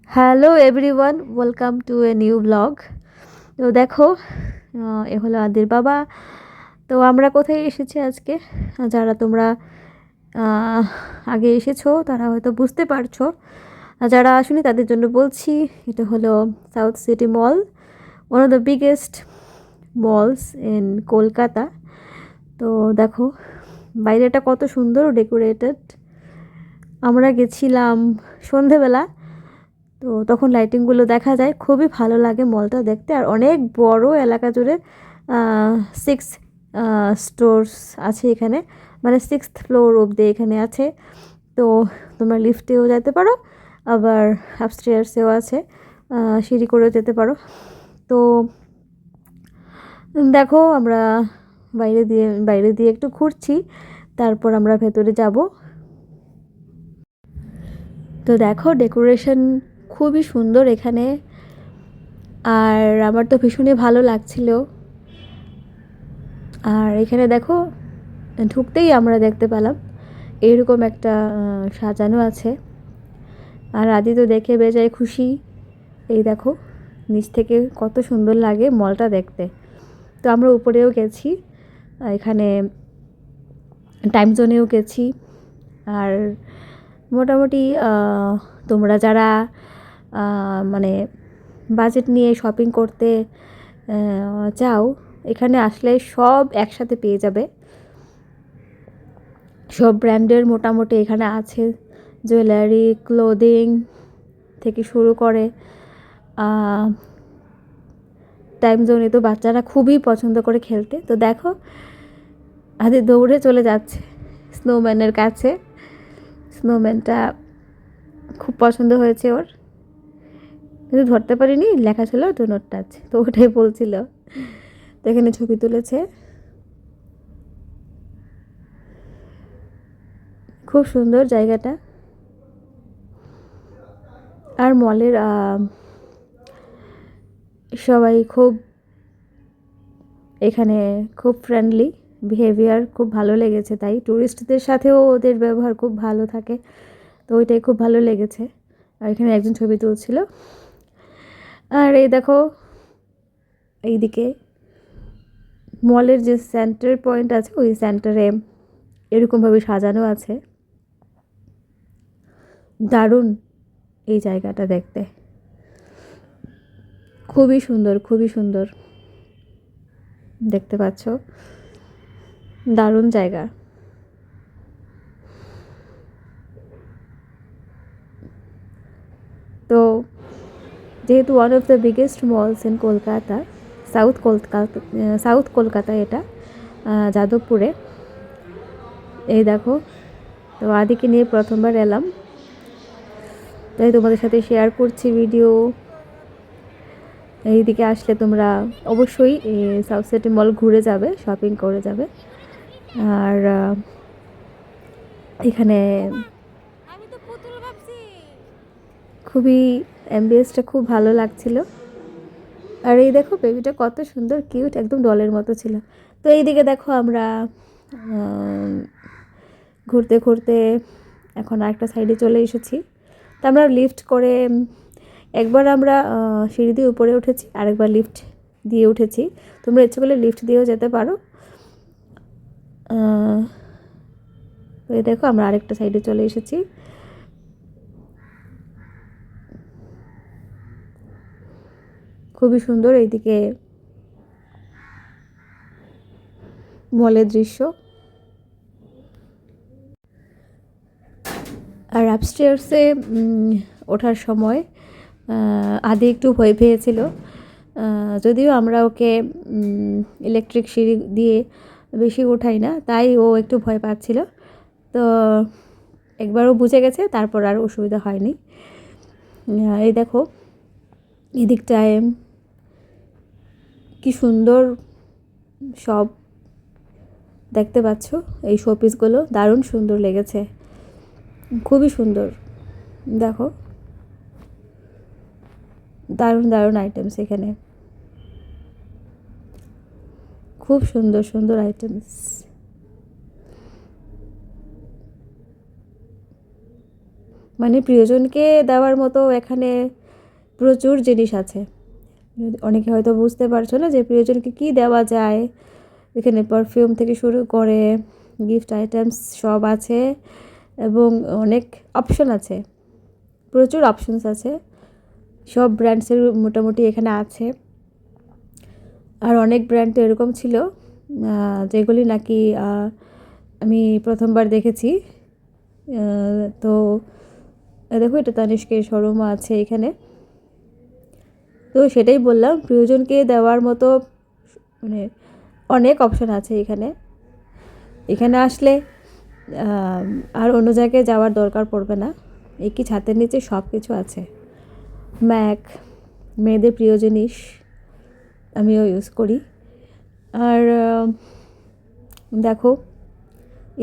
Hello everyone, welcome to a new blog. তো দেখো, এ হলো আদির বাবা। তো আমরা কোথায় এসেছি আজকে? যারা তোমরা আহ, আগে এসেছো তারা হয়তো বুঝতে পারছো, আর যারা আসেনি তাদের জন্য বলছি। এটা হলো south city mall, one of the biggest malls in Kolkata. তো দেখো বাইরেটা কত সুন্দর ডেকোরেটেড। আমরা গেছিলাম সন্ধেবেলা, তো তখন লাইটিংগুলো দেখা যায়, খুবই ভালো লাগে মলটা দেখতে। আর অনেক বড় এলাকা জুড়ে 6 স্টোরস আছে এখানে, মানে 6th ফ্লোর অবধি এখানে আছে। তো তোমরা লিফটেও যেতে পারো, আবার আপস্টেয়ার্সেও আছে, সিঁড়ি করেও যেতে পারো। তো দেখো আমরা বাইরে দিয়ে একটু ঘুরছি, তারপর আমরা ভেতরে যাব। তো দেখো ডেকোরেশন খুবই সুন্দর এখানে, আর আমার তো ভীষণই ভালো লাগছিল। আর এখানে দেখো ঢুকতেই আমরা দেখতে পেলাম এরকম একটা সাজানো আছে। আর আদি তো দেখে বেজায় খুশি। এই দেখো নিচ থেকে কত সুন্দর লাগে মলটা দেখতে। তো আমরা উপরেও গেছি, এখানে টাইম জোনেও গেছি। আর মোটামুটি তোমরা যারা মানে বাজেট নিয়ে শপিং করতে চাও, এখানে আসলে সব একসাথে পেয়ে যাবে। সব ব্র্যান্ডের মোটামুটি এখানে আছে, জুয়েলারি, ক্লোদিং থেকে শুরু করে। টাইম জোনে তো বাচ্চারা খুবই পছন্দ করে খেলতে। তো দেখো আদি দৌড়ে চলে যাচ্ছে স্নোম্যানের কাছে। স্নোম্যানটা খুব পছন্দ হয়েছে ওর, কিন্তু ধরতে পারিনি, লেখা ছিল ডো নট টাচ, তো ওটাই বলছিল। তো এখানে ছবি তুলেছে, খুব সুন্দর জায়গাটা। আর মলের সবাই খুব এখানে খুব ফ্রেন্ডলি, বিহেভিয়ার খুব ভালো লেগেছে। তাই ট্যুরিস্টদের সাথেও ওদের ব্যবহার খুব ভালো থাকে, তো ওইটাই খুব ভালো লেগেছে। আর এখানে একজন ছবি তুলছিল। আর এই দেখো এইদিকে মলের যে সেন্টার পয়েন্ট আছে, ওই সেন্টারে এরকমভাবে সাজানো আছে। দারুণ এই জায়গাটা দেখতে, খুবই সুন্দর, খুবই সুন্দর। দেখতে পাচ্ছ, দারুণ জায়গা। তো যেহেতু one of the biggest malls in Kolkata, south Kolkata এটা, যাদবপুরে। এই দেখো, তো আদিকে নিয়ে প্রথমবার এলাম, তাই তোমাদের সাথে শেয়ার করছি ভিডিও। এইদিকে আসলে তোমরা অবশ্যই সাউথ সিটি মল ঘুরে যাবে, শপিং করে যাবে। আর এখানে খুবই অ্যাম্বিয়েন্সটা খুব ভালো লাগছিল। আর এই দেখো বেবিটা কত সুন্দর কিউট, একদম ডলের মতো ছিল। তো এইদিকে দেখো আমরা ঘুরতে ঘুরতে এখন আরেকটা সাইডে চলে এসেছি। তো আমরা লিফট করে একবার আমরা সিঁড়ি দিয়ে উপরে উঠেছি, আরেকবার লিফট দিয়ে উঠেছি। তোমরা ইচ্ছে করলে লিফট দিয়েও যেতে পারো। তো এই দেখো আমরা আরেকটা সাইডে চলে এসেছি। খুবই সুন্দর এইদিকে মলের দৃশ্য। আর আপস্টেয়ার্সে ওঠার সময় আদি একটু ভয় পেয়েছিল, যদিও আমরা ওকে ইলেকট্রিক সিঁড়ি দিয়ে বেশি ওঠাই না, তাই ও একটু ভয় পাচ্ছিল। তো একবারও বুঝে গেছে, তারপর আর অসুবিধা হয়নি। এই দেখো এদিকটায় কি সুন্দর সব দেখতে পাচ্ছ, এই শোপিসগুলো দারুণ সুন্দর লেগেছে, খুবই সুন্দর। দেখো দারুণ দারুণ আইটেমস এখানে, খুব সুন্দর সুন্দর আইটেমস। মানে প্রিয়জনকে দেওয়ার মতো এখানে প্রচুর জিনিস আছে। অনেকে হয়তো বুঝতে পারছো না যে প্রিয়জনকে কী দেওয়া যায়। এখানে পারফিউম থেকে শুরু করে গিফট আইটেমস সব আছে এবং অনেক অপশন আছে, প্রচুর অপশনস আছে। সব ব্র্যান্ডসের মোটামুটি এখানে আছে। আর অনেক ব্র্যান্ড তো এরকম ছিল যেগুলি নাকি আমি প্রথমবার দেখেছি। তো দেখো এটা তানিষ্কের শোরুমও আছে এখানে। তো সেটাই বললাম, প্রিয়জনকে দেওয়ার মতো মানে অনেক অপশন আছে এখানে। এখানে আসলে আর অন্য জায়গায় যাওয়ার দরকার পড়বে না, একই ছাতের নিচে সব কিছু আছে। ম্যাক, মেয়েদের প্রিয় জিনিস, আমিও ইউজ করি। আর দেখো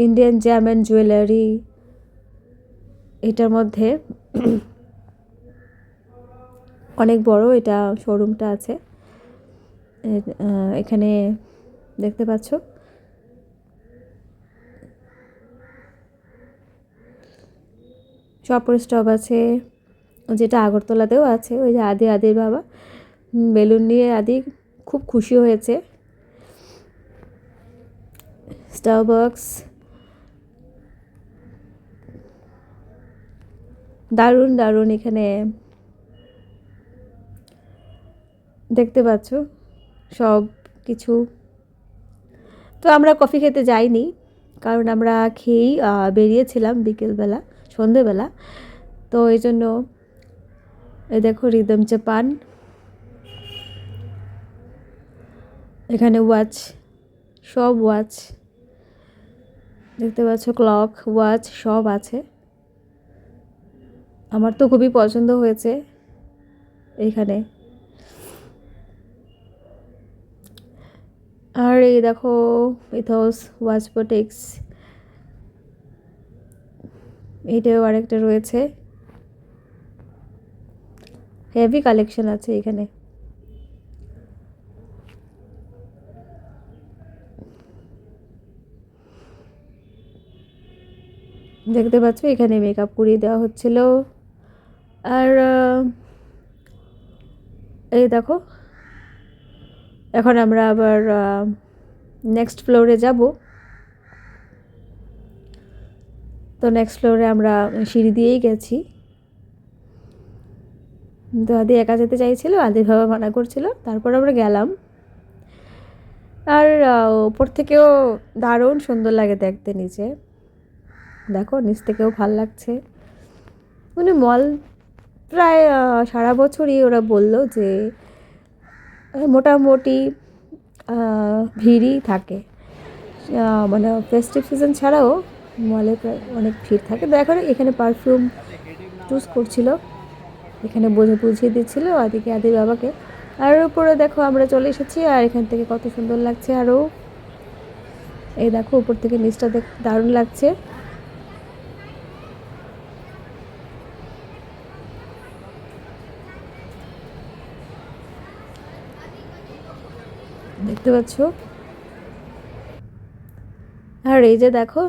ইন্ডিয়ান জ্যাম অ্যান্ড জুয়েলারি, এটার মধ্যে অনেক বড় এটা শোরুমটা আছে। এখানে দেখতে পাচ্ছ শপার স্টপ আছে, যেটা আগরতলাতেও আছে। ওই যে আদির বাবা বেলুন নিয়ে আদি খুব খুশি হয়েছে। স্টারবাকস, দারুণ দারুণ এখানে দেখতে পাচ্ছ সব কিছু। তো আমরা কফি খেতে যাইনি, কারণ আমরা খেয়েই বেরিয়েছিলাম বিকেলবেলা সন্ধেবেলা। তো এই জন্য এই দেখো রিদম জাপান, এখানে ওয়াচ, সব ওয়াচ দেখতে পাচ্ছ, ক্লক, ওয়াচ সব আছে। আমার তো খুবই পছন্দ হয়েছে এইখানে। আর এই দেখো ইথোস ওয়াচ প্রোটেক্স, এইটাও আরেকটা রয়েছে। হেভি কালেকশন আছে এখানে। দেখতে পাচ্ছ এখানে মেকআপ করিয়ে দেওয়া হচ্ছিল। আর এই দেখো এখন আমরা আবার নেক্সট ফ্লোরে যাব। তো নেক্সট ফ্লোরে আমরা সিঁড়ি দিয়েই গেছি। তো আদি একা যেতে চাইছিল, আদির বাবা মানা করছিল, তারপর আমরা গেলাম। আর উপর থেকেও দারুণ সুন্দর লাগে দেখতে নিচে। দেখো নিচ থেকেও ভাল লাগছে। মানে মল প্রায় সারা বছরই ওরা বলল যে মোটামুটি ভিড়ই থাকে, মানে ফেস্টিভ সিজন ছাড়াও মলে প্রায় অনেক ভিড় থাকে। তো এখন এখানে পারফিউম চুজ করছিল, এখানে বুঝিয়ে দিচ্ছিল আদির বাবাকে। আর উপরে দেখো আমরা চলে এসেছি, আর এখান থেকে কত সুন্দর লাগছে। আরও এই দেখো উপর থেকে নিচটা দারুণ লাগছে। দেখতে পাচ্ছ। আর এই যে দেখো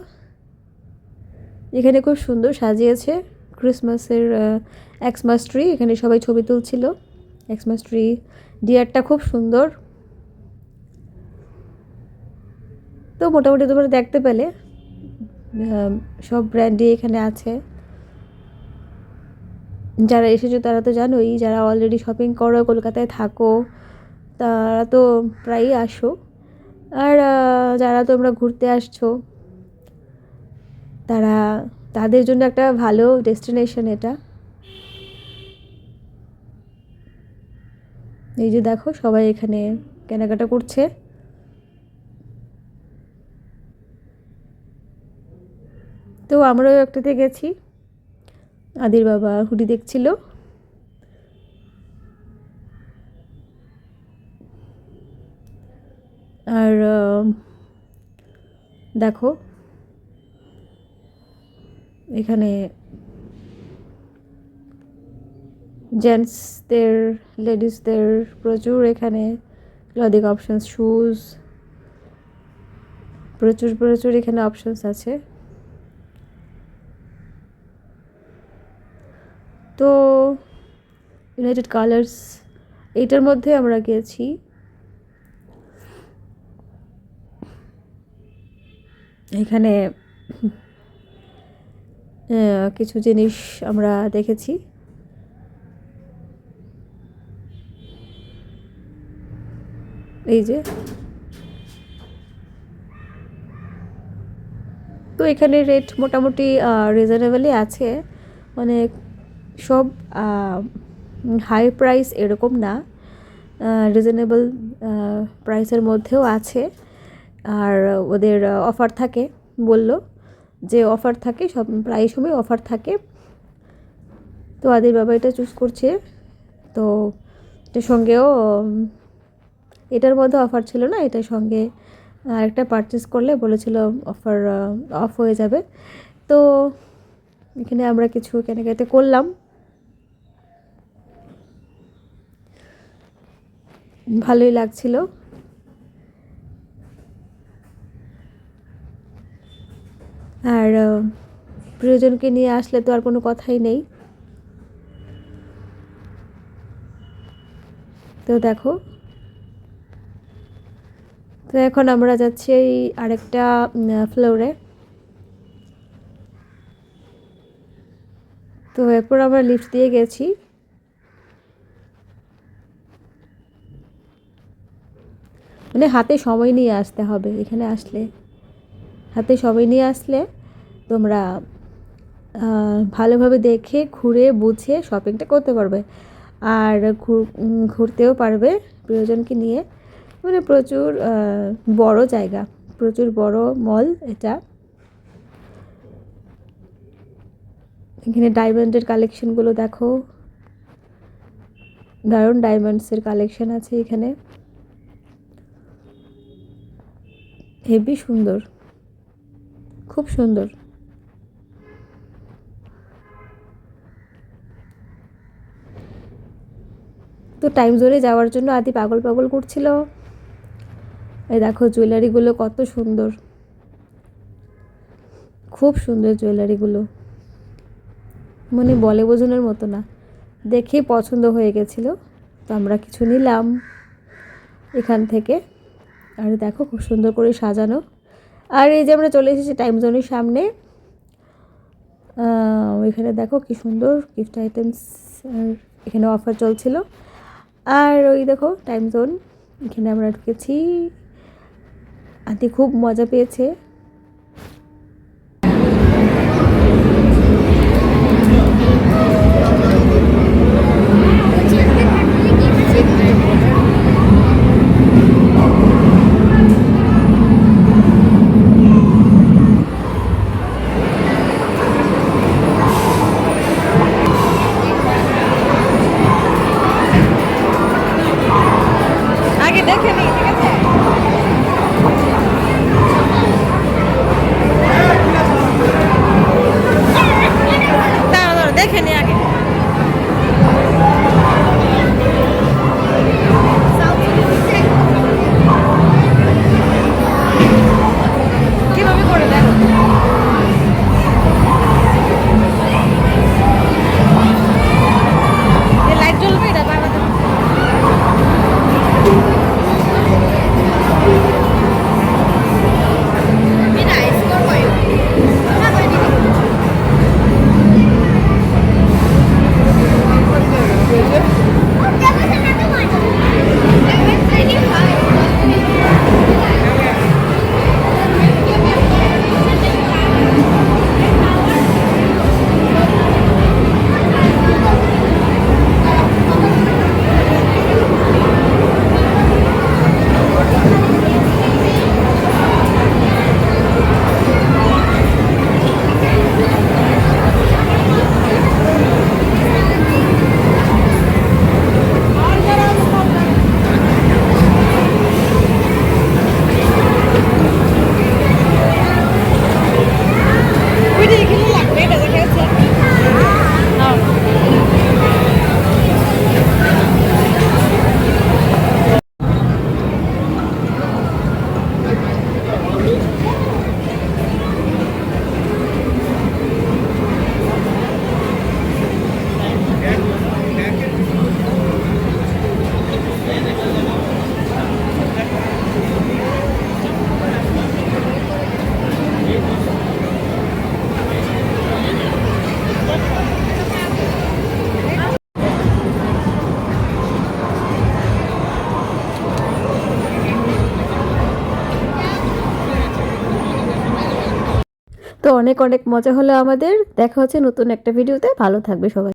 এখানে খুব সুন্দর সাজিয়েছে ক্রিসমাসের এক্সমাস ট্রি। এখানে সবাই ছবি তুলছিল। এক্সমাস ট্রি ডিয়ারটা খুব সুন্দর। তো মোটামুটি তোমরা দেখতে পেলে সব ব্র্যান্ডই এখানে আছে। যারা এসেছো তারা তো জানোই, যারা অলরেডি শপিং করো, কলকাতায় থাকো, তারা তো প্রায়ই আসো। আর যারা তোমরা ঘুরতে আসছো তাদের জন্য একটা ভালো ডেস্টিনেশন এটা। এই যে দেখো সবাই এখানে কেনাকাটা করছে। তো আমরাও একটাতে গেছি, আদির বাবা হুডি দেখছিল। আর দেখো এখানে জেন্টসদের, লেডিসদের প্রচুর এখানে ক্লদিং অপশানস, শুজ, প্রচুর প্রচুর এখানে অপশানস আছে। আর এই দেখো সবাই এখানে কেনাকাটা করছে। তো আমরাও একটাতে গেছি, আদির বাবা হুডি দেখছিল। আর দেখো এখানে জেন্টসদের, লেডিসদের প্রচুর এখানে ক্লদিং অপশানস, শুজ, প্রচুর প্রচুর এখানে অপশানস আছে। তো ইউনাইটেড কালার্স এইটার মধ্যে আমরা গিয়েছি। এখানে কিছু জিনিস আমরা দেখেছি। এই যে, তো এখানে রেট মোটামুটি রিজনেবলই আছে, মানে সব হাই প্রাইস এরকম না, রিজনেবল প্রাইসের মধ্যেও আছে। আর ওদের অফার থাকে, বলল যে অফার থাকে, সব প্রায় সময় অফার থাকে। তো আদির বাবা এটা চুজ করছে। তো এটার সঙ্গেও এটার মধ্যে অফার ছিল না, এটার সঙ্গে আরেকটা পারচেস করলে বলেছিল অফার অফ হয়ে যাবে। তো এখানে আমরা কিছু কেনাকাটি করলাম, ভালোই লাগছিল। আর প্রিয়জনকে নিয়ে আসলে তো আর কোনো কথাই নেই। তো দেখো, তো এখন আমরা যাচ্ছি আরেকটা ফ্লোরে। তো এরপর আমরা লিফট দিয়ে গেছি। মানে হাতে সময় নিয়ে আসতে হবে, এখানে আসলে হাতে সময় নিয়ে আসলে তোমরা ভালোভাবে দেখে ঘুরে বুঝে শপিংটা করতে পারবে, আর ঘুরতেও পারবে প্রিয়জনকে নিয়ে। মানে প্রচুর বড় জায়গা, প্রচুর বড় মল এটা। এখানে ডায়মন্ডের কালেকশনগুলো দেখো, দারুণ ডায়মন্ডসের কালেকশন আছে এখানে, হেভি সুন্দর, খুব সুন্দর। তো টাইম জোনে যাওয়ার জন্য আদি পাগল পাগল করছিল। এই দেখো জুয়েলারিগুলো কত সুন্দর, খুব সুন্দর জুয়েলারিগুলো, মানে বলে বোঝানোর মতো না, দেখে পছন্দ হয়ে গেছিলো। তো আমরা কিছু নিলাম এখান থেকে। আর দেখো খুব সুন্দর করে সাজানো। আর এই যে আমরা চলে এসেছি টাইম জোনের সামনে, ওইখানে দেখো কি সুন্দর গিফট আইটেমস, আর এখানে অফার চলছিল। আর ওই দেখো টাইম জোন, এখানে আমরা ঢুকেছি। আদি খুব মজা পেয়েছে। আগে দেখে নিই, ঠিক আছে? তো অনেক অনেক মজা হলো আমাদের। দেখা হচ্ছে নতুন একটা ভিডিওতে। ভালো থাকবে সবাই।